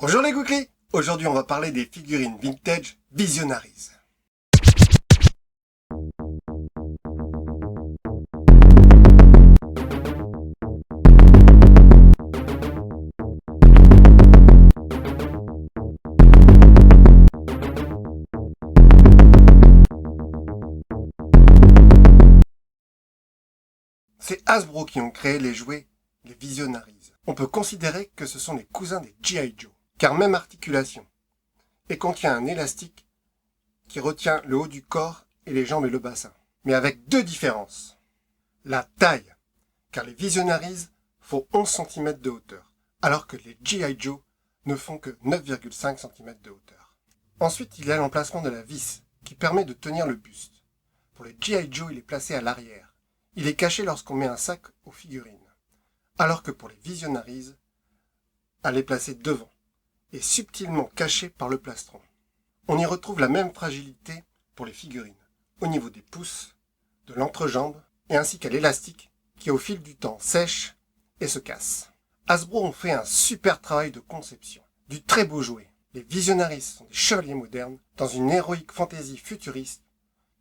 Bonjour les Gouklis. Aujourd'hui on va parler des figurines vintage Visionaries. C'est Hasbro qui ont créé les jouets, les Visionaries. On peut considérer que ce sont les cousins des G.I. Joe, car même articulation, et contient un élastique qui retient le haut du corps et les jambes et le bassin. Mais avec deux différences. La taille, car les Visionaries font 11 cm de hauteur, alors que les G.I. Joe ne font que 9,5 cm de hauteur. Ensuite, il y a l'emplacement de la vis, qui permet de tenir le buste. Pour les G.I. Joe, il est placé à l'arrière. Il est caché lorsqu'on met un sac aux figurines, alors que pour les Visionaries, elle est placée devant et subtilement cachée par le plastron. On y retrouve la même fragilité pour les figurines, au niveau des pouces, de l'entrejambe et ainsi qu'à l'élastique qui au fil du temps sèche et se casse. Hasbro ont fait un super travail de conception, du très beau jouet. Les Visionaries sont des chevaliers modernes dans une héroïque fantasy futuriste,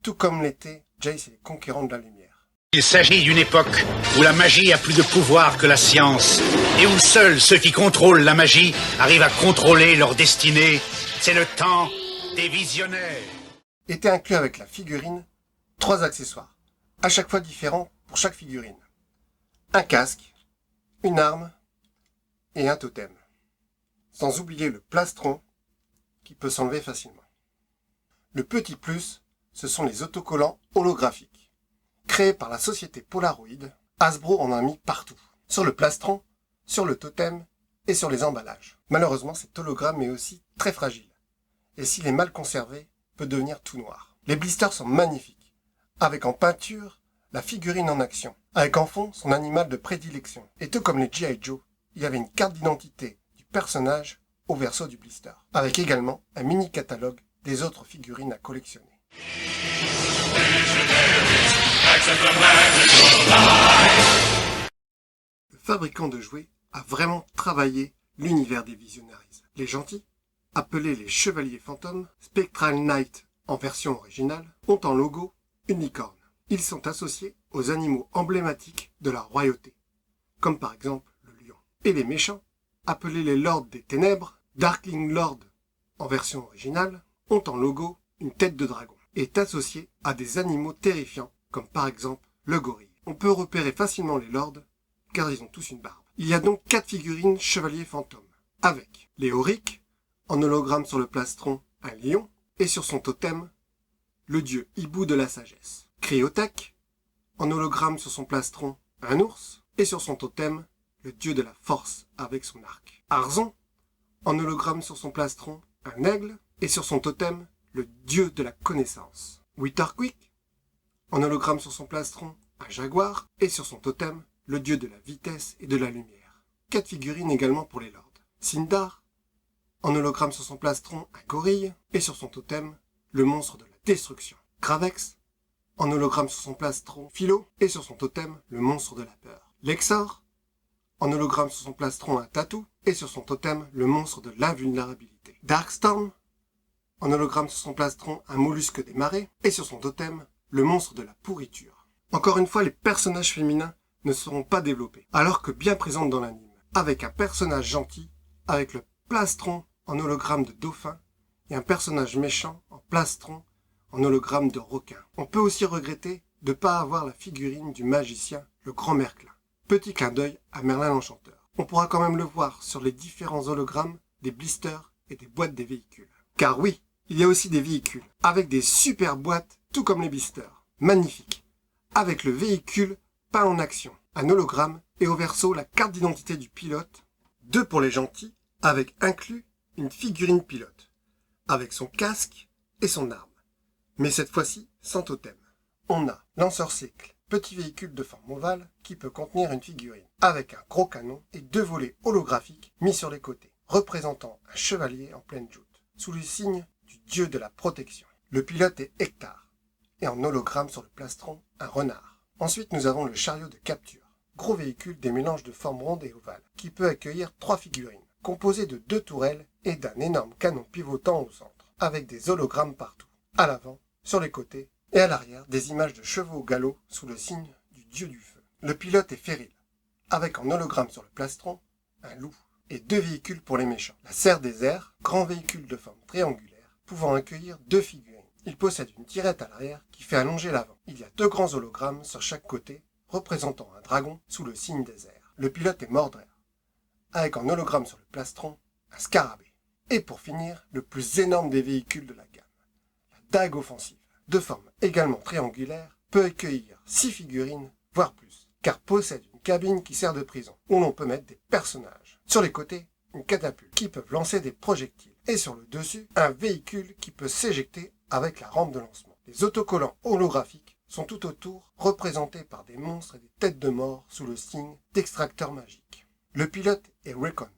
tout comme l'étaient Jace et les Conquérants de la Lumière. Il s'agit d'une époque où la magie a plus de pouvoir que la science et où seuls ceux qui contrôlent la magie arrivent à contrôler leur destinée. C'est le temps des visionnaires. Étaient inclus avec la figurine 3 accessoires, à chaque fois différents pour chaque figurine. Un casque, une arme et un totem. Sans oublier le plastron qui peut s'enlever facilement. Le petit plus, ce sont les autocollants holographiques. Créés par la société Polaroid, Hasbro en a mis partout. Sur le plastron, sur le totem et sur les emballages. Malheureusement, cet hologramme est aussi très fragile. Et s'il est mal conservé, peut devenir tout noir. Les blisters sont magnifiques. Avec en peinture, la figurine en action. Avec en fond, son animal de prédilection. Et tout comme les G.I. Joe, il y avait une carte d'identité du personnage au verso du blister. Avec également un mini catalogue des autres figurines à collectionner. Le fabricant de jouets a vraiment travaillé l'univers des Visionaries. Les gentils, appelés les Chevaliers Fantômes, Spectral Knight en version originale, ont en logo une licorne. Ils sont associés aux animaux emblématiques de la royauté, comme par exemple le lion. Et les méchants, appelés les Lords des Ténèbres, Darkling Lord en version originale, ont en logo une tête de dragon, et est associé à des animaux terrifiants, comme par exemple le gorille. On peut repérer facilement les lords, car ils ont tous une barbe. Il y a donc 4 figurines chevaliers fantômes, avec les Auric, en hologramme sur le plastron, un lion, et sur son totem, le dieu hibou de la sagesse. Cryotech, en hologramme sur son plastron, un ours, et sur son totem, le dieu de la force avec son arc. Arzon, en hologramme sur son plastron, un aigle, et sur son totem, le dieu de la connaissance. Witterquick, en hologramme sur son plastron, un jaguar, et sur son totem, le dieu de la vitesse et de la lumière. 4 figurines également pour les lords. Sindar, en hologramme sur son plastron, un gorille, et sur son totem, le monstre de la destruction. Gravex, en hologramme sur son plastron, Philo, et sur son totem, le monstre de la peur. Lexor, en hologramme sur son plastron, un tatou, et sur son totem, le monstre de l'invulnérabilité. Darkstorm, en hologramme sur son plastron, un mollusque des marais, et sur son totem, le monstre de la pourriture. Encore une fois, les personnages féminins ne seront pas développés, alors que bien présentes dans l'anime, avec un personnage gentil, avec le plastron en hologramme de dauphin, et un personnage méchant en plastron en hologramme de requin. On peut aussi regretter de ne pas avoir la figurine du magicien, le Grand Merclin. Petit clin d'œil à Merlin l'Enchanteur. On pourra quand même le voir sur les différents hologrammes des blisters et des boîtes des véhicules. Car oui, il y a aussi des véhicules, avec des super boîtes, tout comme les blisters. Magnifiques. Avec le véhicule peint en action, un hologramme, et au verso la carte d'identité du pilote. 2 pour les gentils, avec inclus une figurine pilote, avec son casque et son arme. Mais cette fois-ci, sans totem. On a lanceur-cycle, petit véhicule de forme ovale, qui peut contenir une figurine, avec un gros canon et 2 volets holographiques mis sur les côtés, représentant un chevalier en pleine joute, sous le signe du dieu de la protection. Le pilote est Hector, et en hologramme sur le plastron, un renard. Ensuite, nous avons le chariot de capture, gros véhicule des mélanges de formes rondes et ovales, qui peut accueillir 3 figurines, composées de 2 tourelles et d'un énorme canon pivotant au centre, avec des hologrammes partout, à l'avant, sur les côtés, et à l'arrière des images de chevaux au galop sous le signe du dieu du feu. Le pilote est Ferril, avec en hologramme sur le plastron, un loup, et 2 véhicules pour les méchants. La Serre des Airs, grand véhicule de forme triangulaire, pouvant accueillir 2 figurines. Il possède une tirette à l'arrière qui fait allonger l'avant. Il y a 2 grands hologrammes sur chaque côté, représentant un dragon sous le signe des airs. Le pilote est Mordred, avec en hologramme sur le plastron, un scarabée. Et pour finir, le plus énorme des véhicules de la gamme, la dague offensive, de forme également triangulaire, peut accueillir 6 figurines, voire plus, car possède une cabine qui sert de prison, où l'on peut mettre des personnages. Sur les côtés, une catapulte qui peut lancer des projectiles, et sur le dessus, un véhicule qui peut s'éjecter avec la rampe de lancement. Les autocollants holographiques sont tout autour représentés par des monstres et des têtes de mort sous le signe d'extracteur magique. Le pilote est Recon,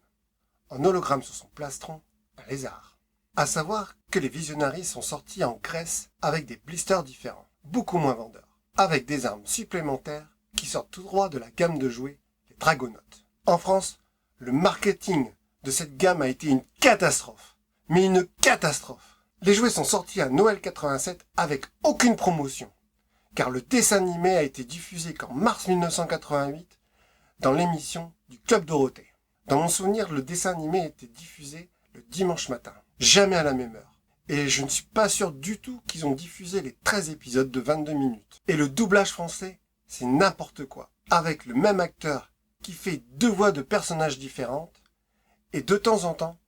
en hologramme sur son plastron, un lézard. À savoir que les Visionaries sont sortis en Grèce avec des blisters différents, beaucoup moins vendeurs, avec des armes supplémentaires qui sortent tout droit de la gamme de jouets, les Dragonautes. En France, le marketing de cette gamme a été une catastrophe, mais une catastrophe. Les jouets sont sortis à Noël 87 avec aucune promotion, car le dessin animé a été diffusé qu'en mars 1988 dans l'émission du Club Dorothée. Dans mon souvenir, le dessin animé était diffusé le dimanche matin, jamais à la même heure. Et je ne suis pas sûr du tout qu'ils ont diffusé les 13 épisodes de 22 minutes. Et le doublage français, c'est n'importe quoi, avec le même acteur qui fait 2 voix de personnages différentes, et de temps en temps,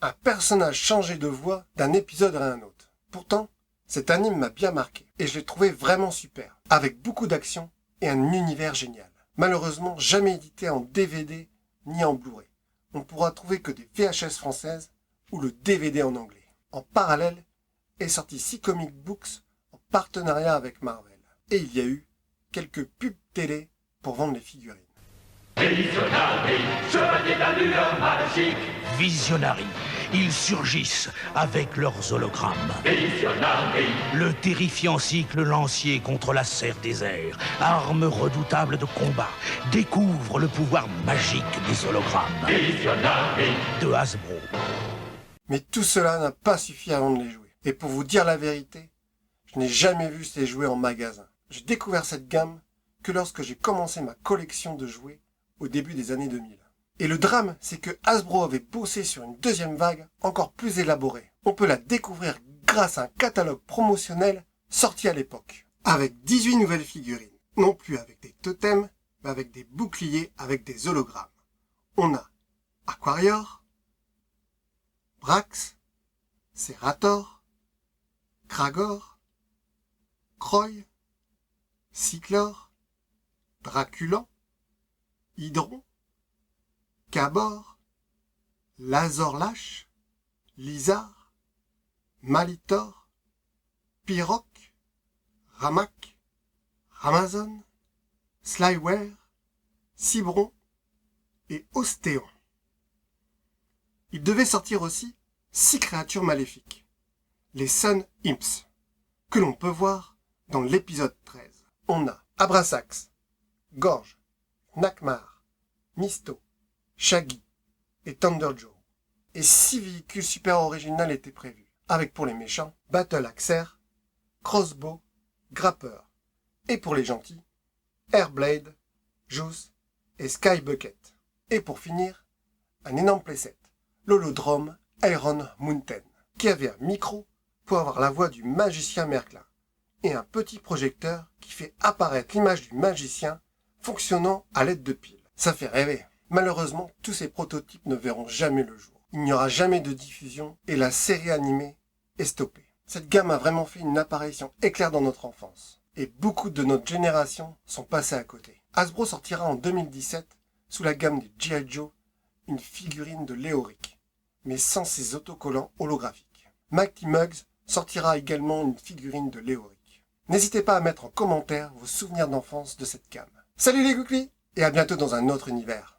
un personnage changé de voix d'un épisode à un autre. Pourtant, cet anime m'a bien marqué, et je l'ai trouvé vraiment super, avec beaucoup d'action et un univers génial. Malheureusement, jamais édité en DVD ni en Blu-ray. On pourra trouver que des VHS françaises ou le DVD en anglais. En parallèle, est sorti 6 comic books en partenariat avec Marvel. Et il y a eu quelques pubs télé pour vendre les figurines. Visionary, ils surgissent avec leurs hologrammes. Le terrifiant cycle lancier contre la Serre des Airs, arme redoutable de combat, découvre le pouvoir magique des hologrammes. De Hasbro. Mais tout cela n'a pas suffi à vendre les jouets. Et pour vous dire la vérité, je n'ai jamais vu ces jouets en magasin. J'ai découvert cette gamme que lorsque j'ai commencé ma collection de jouets au début des années 2000. Et le drame, c'est que Hasbro avait bossé sur une deuxième vague encore plus élaborée. On peut la découvrir grâce à un catalogue promotionnel sorti à l'époque. Avec 18 nouvelles figurines. Non plus avec des totems, mais avec des boucliers avec des hologrammes. On a Aquarior, Brax, Serator, Kragor, Croy, Cyclor, Draculan, Hydron, Cabor, Lazorlache, Lizard, Malitor, Pyroc, Ramak, Ramazon, Slyware, Cibron et Ostéon. Il devait sortir aussi 6 créatures maléfiques, les Sun Imps, que l'on peut voir dans l'épisode 13. On a Abrasax, Gorge, Nakmar, Misto, Shaggy et Thunder Joe. Et 6 véhicules super originaux étaient prévus, avec pour les méchants, Battle Axer, Crossbow, Grapper. Et pour les gentils, Airblade, Juice et Sky Bucket. Et pour finir, un énorme playset, l'holodrome Iron Mountain, qui avait un micro pour avoir la voix du magicien Merklin, et un petit projecteur qui fait apparaître l'image du magicien fonctionnant à l'aide de piles. Ça fait rêver. Malheureusement, tous ces prototypes ne verront jamais le jour. Il n'y aura jamais de diffusion et la série animée est stoppée. Cette gamme a vraiment fait une apparition éclair dans notre enfance. Et beaucoup de notre génération sont passés à côté. Hasbro sortira en 2017, sous la gamme des G.I. Joe, une figurine de Léoric, mais sans ses autocollants holographiques. Mighty Mugs sortira également une figurine de Léoric. N'hésitez pas à mettre en commentaire vos souvenirs d'enfance de cette gamme. Salut les Gouklis, et à bientôt dans un autre univers.